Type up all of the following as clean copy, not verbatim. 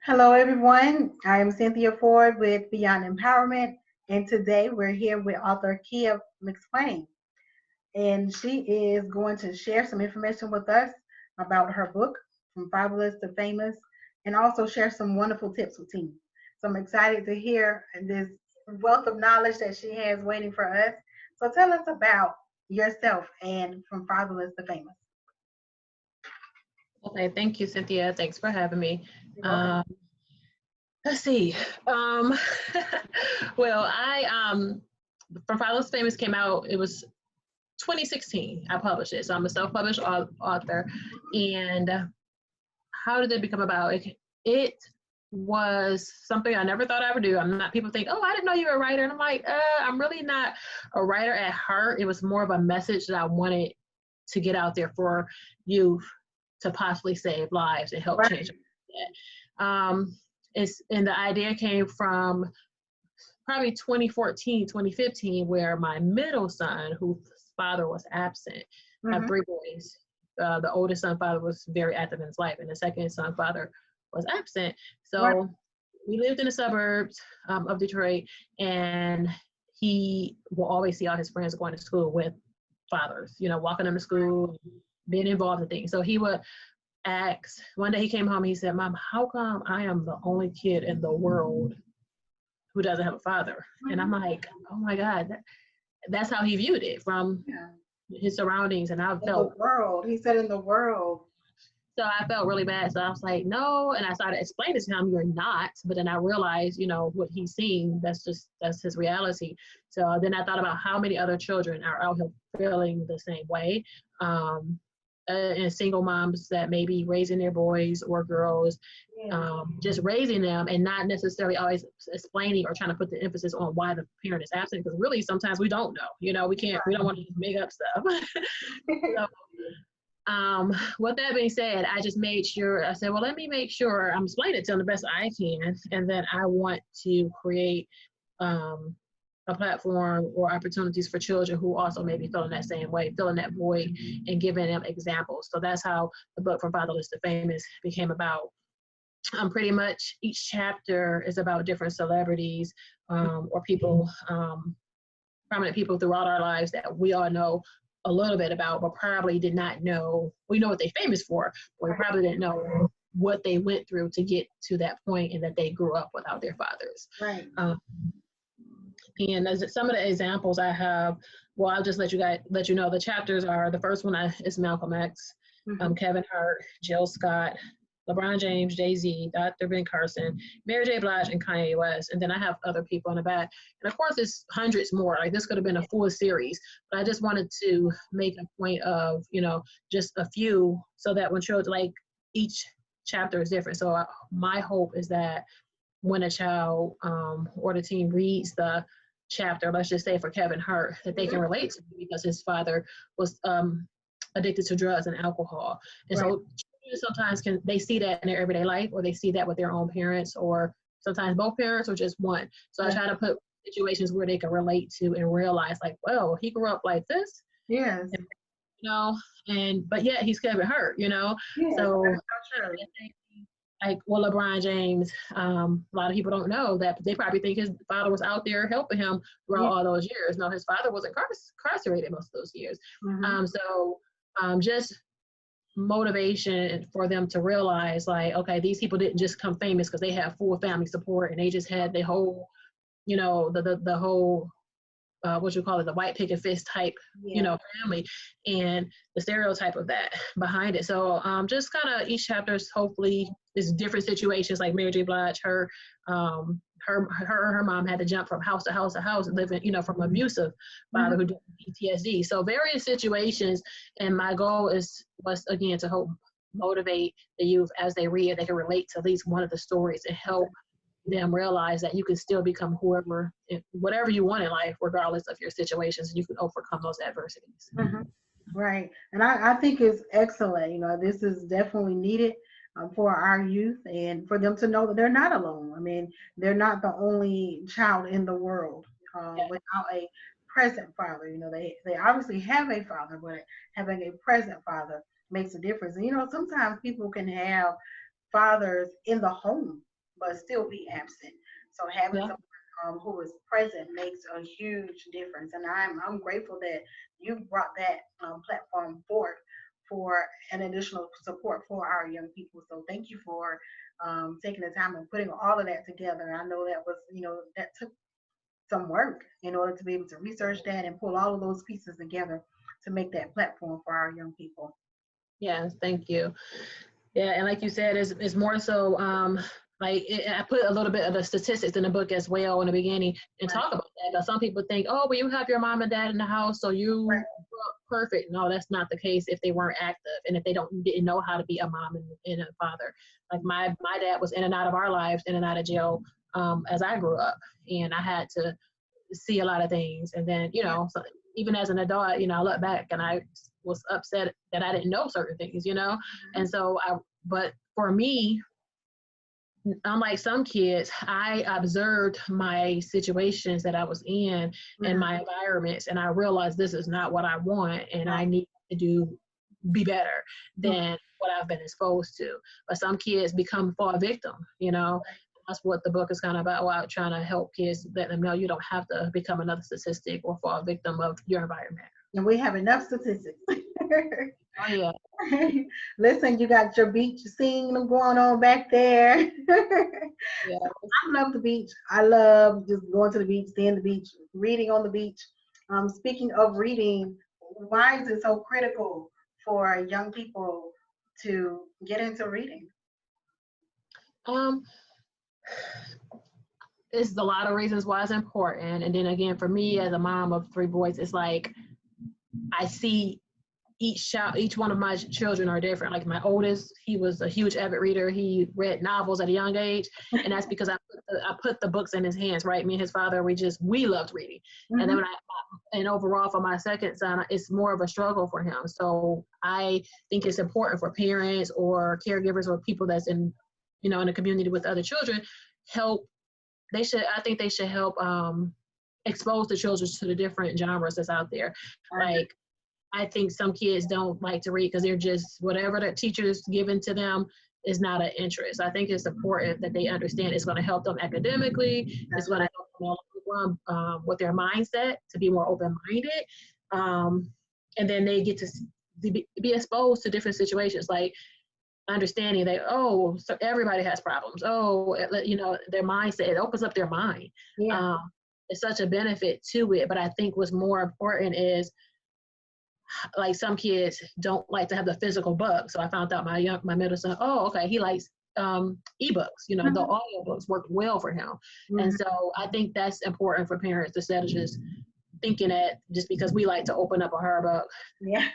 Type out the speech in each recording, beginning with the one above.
Hello, everyone. I am Cynthia Ford with Beyond Empowerment, and today we're here with author Kia McSwain, and she is going to share some information with us about her book, From Fatherless to Famous, and also share some wonderful tips with teens. So I'm excited to hear this wealth of knowledge that she has waiting for us. So tell us about yourself and From Fatherless to Famous. Okay, thank you, Cynthia. Thanks for having me. You're welcome. Um, let's see. Um, well, From Fatherless to Famous came out. It was 2016. I published it, so I'm a self-published author. And how did it become about? It was something I never thought I would do. I'm not. People think, oh, I didn't know you were a writer, and I'm like, I'm really not a writer at heart. It was more of a message that I wanted to get out there for youth to possibly save lives and help Right. change that. And the idea came from probably 2014, 2015, where my middle son, whose father was absent, I have Mm-hmm. three boys. The oldest son father was very active in his life, and the second son father was absent. Right. So we lived in the suburbs of Detroit, and he will always see all his friends going to school with fathers, walking them to school, being involved in things. So he would ask, one day he came home, he said, Mom, how come I am the only kid in the world who doesn't have a father? And I'm Mm-hmm. like, oh my God, that's how he viewed it from Yeah. his surroundings. And In the world. He said in the world. I felt really bad. So I was like, no. And I started explaining to him, you're not. But then I realized, what he's seeing, that's his reality. So then I thought about how many other children are out here feeling the same way. Um, and single moms that may be raising their boys or girls, Yeah. just raising them and not necessarily always explaining or trying to put the emphasis on why the parent is absent, because really sometimes we don't know. We don't want to just make up stuff. So with that being said, I just made sure, I said, well, let me make sure I'm explaining it to them the best I can. And then I want to create um, a platform or opportunities for children who also may be feeling that same way, filling that void and giving them examples. So that's how the book From Fatherless to Famous became about. Pretty much each chapter is about different celebrities or people, prominent people throughout our lives that we all know a little bit about, but probably did not know. We know what they're famous for, but we probably didn't know what they went through to get to that point and that they grew up without their fathers. Right. And as some of the examples I have, well, I'll just let you know. The chapters are, the first one is Malcolm X, Mm-hmm. Kevin Hart, Jill Scott, LeBron James, Jay-Z, Dr. Ben Carson, Mary J. Blige, and Kanye West. And then I have other people in the back. And of course, it's hundreds more. Like, this could have been a full series, but I just wanted to make a point of, just a few, so that when children, like, each chapter is different. So my hope is that when a child or the teen reads the chapter, let's just say for Kevin Hart, that they can relate to it because his father was addicted to drugs and alcohol. And Right. so sometimes they see that in their everyday life, or they see that with their own parents, or sometimes both parents, or just one. So I Yeah. try to put situations where they can relate to and realize, like, well, he grew up like this, Yes. and, but yet he's Kevin Hart. Yes. So That's so true. like, well, LeBron James, a lot of people don't know that. They probably think his father was out there helping him throughout Yeah. all those years. No, his father was incarcerated most of those years. Mm-hmm. Just motivation for them to realize, like, okay, these people didn't just come famous because they have full family support and they just had the whole, the whole what you call it, the white picket fist type, Yeah. family, and the stereotype of that behind it. So just kind of each chapter is hopefully is different situations. Like Mary J. Blige, her mom had to jump from house to house to house, living, from abusive Mm-hmm. father who did PTSD. So various situations, and my goal was again to help motivate the youth as they read, they can relate to at least one of the stories and help them realize that you can still become whatever you want in life, regardless of your situations, and you can overcome those adversities. Mm-hmm. Right. And I think it's excellent. This is definitely needed for our youth and for them to know that they're not alone. I mean, they're not the only child in the world Yeah. without a present father. They obviously have a father, but having a present father makes a difference. And, sometimes people can have fathers in the home. but still be absent. So having Yeah. someone who is present makes a huge difference, and I'm grateful that you brought that platform forth for an additional support for our young people. So thank you for taking the time and putting all of that together. I know that was, that took some work in order to be able to research that and pull all of those pieces together to make that platform for our young people. Yes, thank you. Yeah, and like you said, it's more so I put a little bit of the statistics in the book as well in the beginning and Right, talk about that. Because some people think, oh, well, you have your mom and dad in the house, so you right, grew up perfect. No, that's not the case if they weren't active and if they didn't know how to be a mom and a father. Like my dad was in and out of our lives, in and out of jail as I grew up, and I had to see a lot of things. And then, yeah, so even as an adult, I look back and I was upset that I didn't know certain things. And so but for me, unlike some kids, I observed my situations that I was in and mhm, my environments, and I realized this is not what I want, and I right, need to be better mhm, than what I've been exposed to. But some kids fall a victim. That's what the book is kind of about, trying to help kids, let them know you don't have to become another statistic or fall a victim of your environment. and we have enough statistics. Oh yeah, Listen, you got your beach scene going on back there. yeah. I love the beach. I love just going to the beach, staying the beach, reading on the beach. Speaking of reading, why is it so critical for young people to get into reading? Um, it's a lot of reasons why it's important. And then again, for me as a mom of three boys, it's like I see each one of my children are different. Like my oldest, he was a huge avid reader. He read novels at a young age, and that's because I put the books in his hands. Right, me and his father, we loved reading. And then Hmm. and overall for my second son, it's more of a struggle for him. So I think it's important for parents or caregivers or people that's in the community with other children, help. I think they should help expose the children to the different genres that's out there. I agree. Like I think some kids don't like to read because they're just whatever the teacher is given to them is not an interest. I think it's important that they understand it's going to help them academically. It's That's going to right. help them all around, with their mindset to be more open-minded, um, and then they get to be exposed to different situations, like understanding that so everybody has problems. Their mindset, it opens up their mind. Yeah. Um, it's such a benefit to it, but I think what's more important is like some kids don't like to have the physical book. So I found out my middle son, okay, he likes ebooks. The Hmm. audio books work well for him. And Hmm. so I think that's important for parents instead of just thinking that just because we like to open up a hard book. Yeah.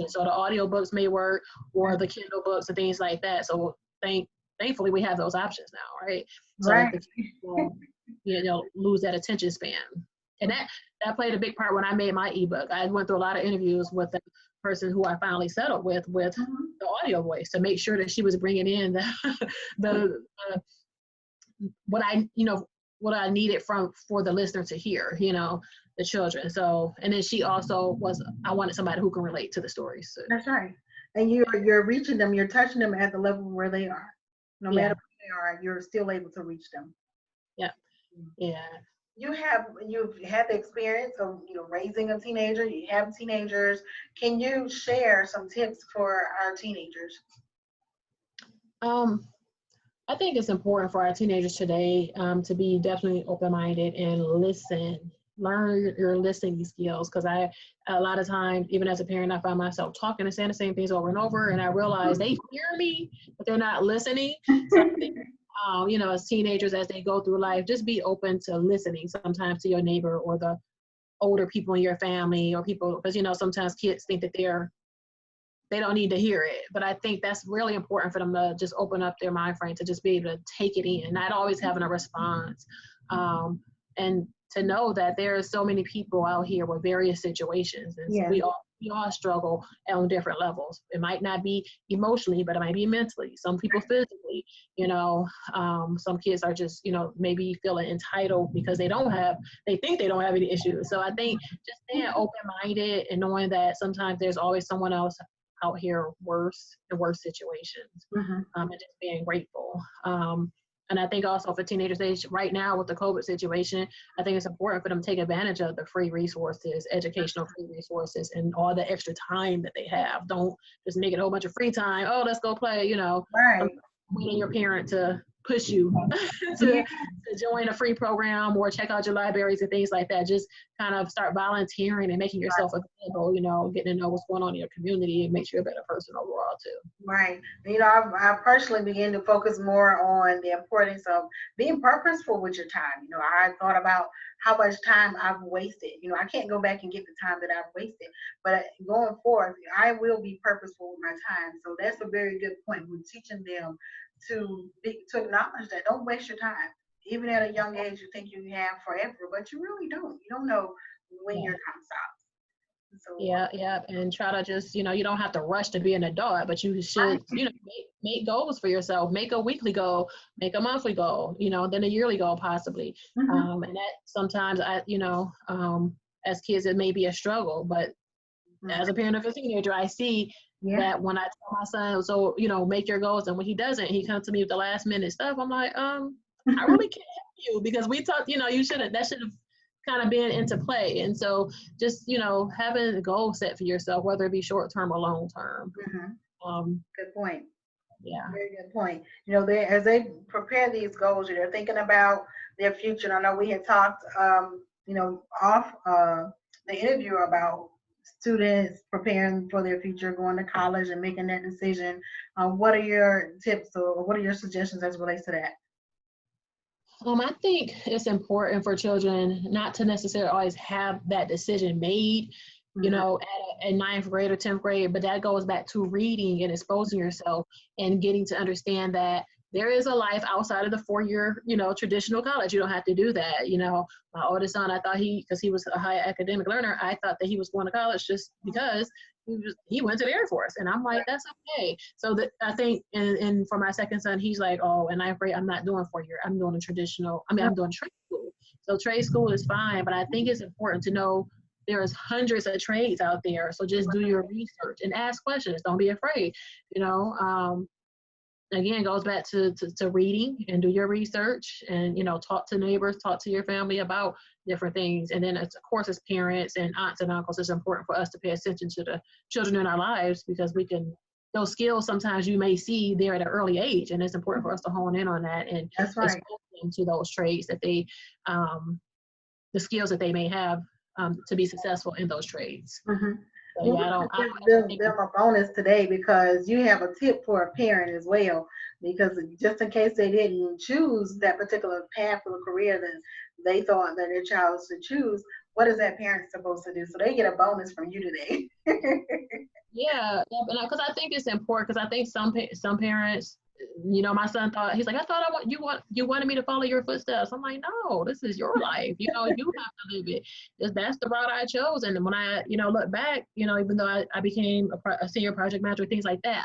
So the audio books may work or the Kindle books and things like that. So thankfully we have those options now, right? So that Right. the kids will lose that attention span. And that played a big part when I made my ebook. I went through a lot of interviews with the person who I finally settled with Hmm. the audio voice to make sure that she was bringing in the what I needed for the listener to hear, the children. So, and then she also I wanted somebody who can relate to the stories. So, That's right. And you're reaching them, you're touching them at the level where they are. No matter yeah, where they are, you're still able to reach them. yeah, yeah. You've had the experience of raising a teenager. You have teenagers. Can you share some tips for our teenagers? Um, I think it's important for our teenagers today to be definitely open-minded and learn your listening skills. Because a lot of times, even as a parent, I find myself talking and saying the same things over and over, and I realize they hear me, but they're not listening. So I think, as teenagers, as they go through life, just be open to listening sometimes to your neighbor or the older people in your family or people, because, sometimes kids think that they don't need to hear it. But I think that's really important for them to just open up their mind frame to just be able to take it in, not always having a response. And to know that there are so many people out here with various situations, and Yeah. we all struggle on different levels. It might not be emotionally, but it might be mentally. Some people physically. Some kids are just maybe feeling entitled because they think they don't have any issues. So I think just staying open-minded and knowing that sometimes there's always someone else out here worse in worse situations, Hmm. and just being grateful. And I think also for teenagers, right now with the COVID situation, I think it's important for them to take advantage of the free resources, educational free resources, and all the extra time that they have. Don't just make it a whole bunch of free time. Oh, let's go play, Right. waiting your parent to push you Yeah. to join a free program or check out your libraries and things like that. Just kind of start volunteering and making yourself available, getting to know what's going on in your community, and makes you a better person overall too. Right. I personally began to focus more on the importance of being purposeful with your time. I thought about how much time I've wasted. I can't go back and get the time that I've wasted, but going forward, I will be purposeful with my time. So that's a very good point. We're teaching them to acknowledge that. Don't waste your time. Even at a young age, you think you have forever, but you really don't. You don't know when your time stops. So, Yeah, and try to just, you don't have to rush to be an adult, but you should, make goals for yourself. Make a weekly goal, make a monthly goal, then a yearly goal possibly. mm-hmm. And that sometimes as kids, it may be a struggle, but as a parent of a teenager, I see Yeah. that when I tell my son, so, make your goals, and when he doesn't, he comes to me with the last minute stuff. I'm like, I really can't help you, because we talked, that should have kind of been into play. And so just, having a goal set for yourself, whether it be short term or long term. Mm-hmm. Good point. Yeah. Very good point. As they prepare these goals, they're thinking about their future. And I know we had talked, off the interview about students preparing for their future, going to college and making that decision. What are your tips or what are your suggestions as it relates to that? I think it's important for children not to necessarily always have that decision made, at ninth grade or 10th grade, but that goes back to reading and exposing yourself and getting to understand that there is a life outside of the 4-year, traditional college. You don't have to do that. My oldest son, I thought because he was a high academic learner, I thought that he was going to college just because he went to the Air Force. And I'm like, that's okay. So that I think, and for my second son, he's like, oh, and I'm afraid I'm not doing 4-year. I'm doing I'm doing trade school. So trade school is fine, but I think it's important to know there's hundreds of trades out there. So just do your research and ask questions. Don't be afraid. Again, goes back to reading and do your research, and talk to neighbors, talk to your family about different things. And then of course, as parents and aunts and uncles, it's important for us to pay attention to the children in our lives, because those skills sometimes you may see there at an early age, and it's important for us to hone in on that and expose them to those traits that they the skills that they may have to be successful in those trades. Mm-hmm. So, I give them a bonus today, because you have a tip for a parent as well, because just in case they didn't choose that particular path or career that they thought that their child should choose, what is that parent supposed to do? So they get a bonus from you today. Yeah, because I think it's important, because I think some parents, my son thought, he's like, I thought you wanted me to follow your footsteps. I'm like, no, this is your life. You have to live it. That's the route I chose. And when I, look back, even though I became a senior project manager, things like that,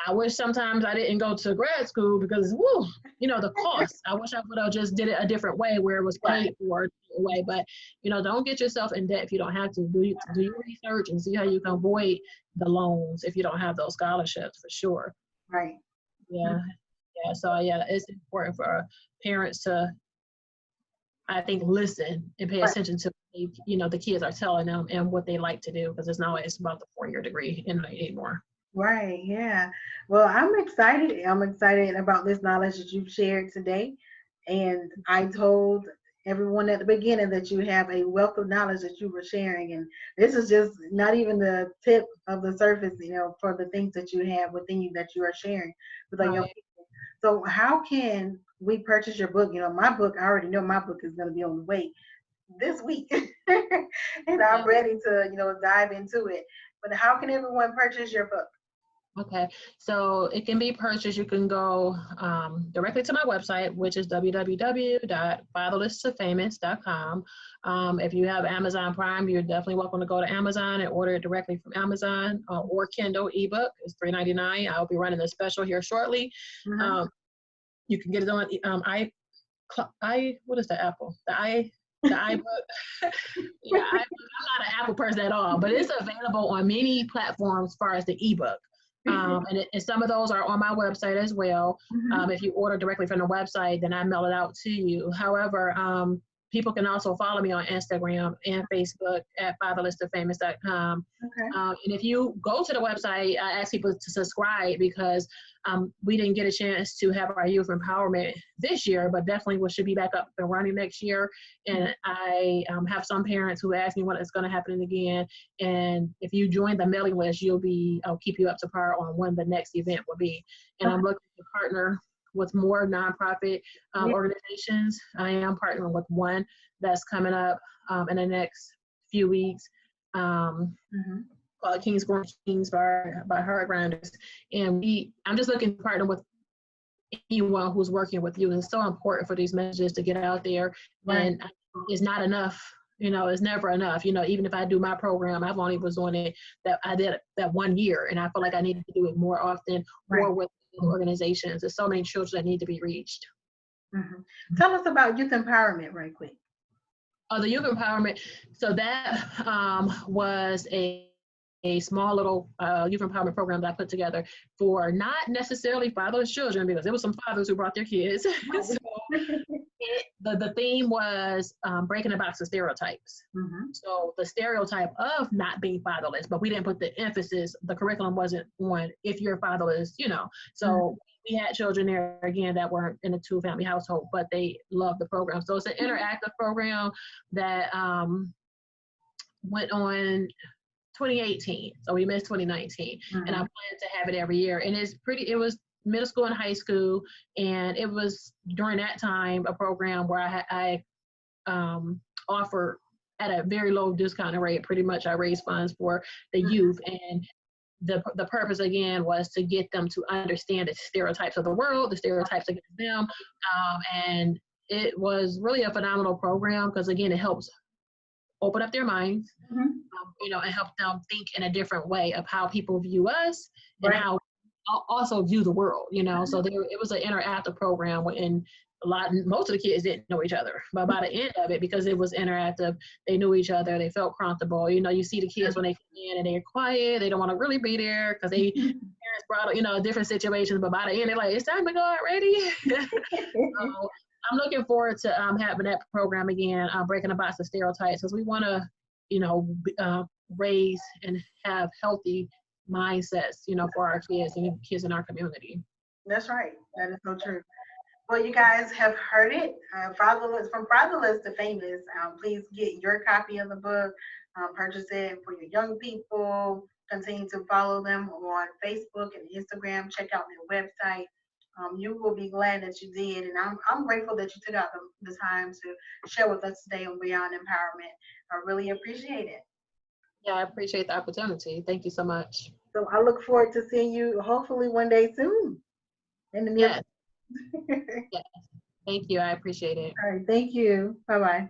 I wish sometimes I didn't go to grad school, because, the cost. I wish I would have just did it a different way, where it was paid for a way. But, don't get yourself in debt if you don't have to. Do your research and see how you can avoid the loans if you don't have those scholarships, for sure. Right. Yeah. So it's important for parents to, I think, listen and pay attention to the kids are telling them and what they like to do, because it's not always about the 4-year degree anymore. Right. Yeah. Well, I'm excited. I'm excited about this knowledge that you've shared today. And I told everyone at the beginning that you have a wealth of knowledge that you were sharing. And this is just not even the tip of the surface, for the things that you have within you that you are sharing with our young people. So how can we purchase your book? My book, I already know my book is going to be on the way this week. And I'm ready to, dive into it. But how can everyone purchase your book? Okay, so it can be purchased. You can go directly to my website, which is www.fatherlesstofamous.com. If you have Amazon Prime, you're definitely welcome to go to Amazon and order it directly from Amazon, or Kindle ebook. It's $3.99. I'll be running a special here shortly. Mm-hmm. You can get it on what is the Apple? The iBook. Yeah, I'm not an Apple person at all, but it's available on many platforms as far as the ebook. And some of those are on my website as well. Mm-hmm. If you order directly from the website, then I mail it out to you. However, people can also follow me on Instagram and Facebook at fatherlesstofamous.com. Okay. And if you go to the website, I ask people to subscribe because we didn't get a chance to have our youth empowerment this year, but definitely we should be back up and running next year. And I have some parents who ask me when it's going to happen again. And if you join the mailing list, I'll keep you up to par on when the next event will be. And I'm looking to partner with more nonprofit organizations. I am partnering with one that's coming up in the next few weeks. Called Kings Growing Kings by Hard Grinders. And I'm just looking to partner with anyone who's working with you. It's so important for these messages to get out there. Right. And it's not enough. It's never enough. Even if I do my program, I've only was doing it I did that 1 year, and I feel like I need to do it more often, or with organizations. There's so many children that need to be reached. Tell us about youth empowerment right quick. The youth empowerment. So that was a small little youth empowerment program that I put together for not necessarily fatherless children, because there was some fathers who brought their kids. So the theme was breaking the box of stereotypes. So the stereotype of not being fatherless, but we didn't put the emphasis, the curriculum wasn't on if you're fatherless, So we had children there, again, that weren't in a two-family household, but they loved the program. So it's an interactive program that went on 2018. So we missed 2019. And I plan to have it every year. And it was middle school and high school. And it was during that time a program where I offered at a very low discounted rate. Pretty much I raised funds for the youth. And the purpose, again, was to get them to understand the stereotypes of the world, the stereotypes against them. And it was really a phenomenal program because, again, it helps open up their minds, and help them think in a different way of how people view us and how also view the world, So it was an interactive program, and most of the kids didn't know each other, but by the end of it, because it was interactive, they knew each other, they felt comfortable. You see the kids when they come in and they're quiet, they don't want to really be there because they parents brought different situations, but by the end they're like, it's time to go already. So I'm looking forward to having that program again, breaking the box of stereotypes, because we want to raise and have healthy mindsets for our kids and kids in our community. That's right. That is so true. Well, you guys have heard it. From Fatherless to Famous. Please get your copy of the book. Purchase it for your young people. Continue to follow them on Facebook and Instagram. Check out their website. You will be glad that you did. And I'm grateful that you took out the time to share with us today on Beyond Empowerment. I really appreciate it. Yeah, I appreciate the opportunity. Thank you so much. So I look forward to seeing you hopefully one day soon. In the near Yes. Thank you. I appreciate it. All right. Thank you. Bye-bye.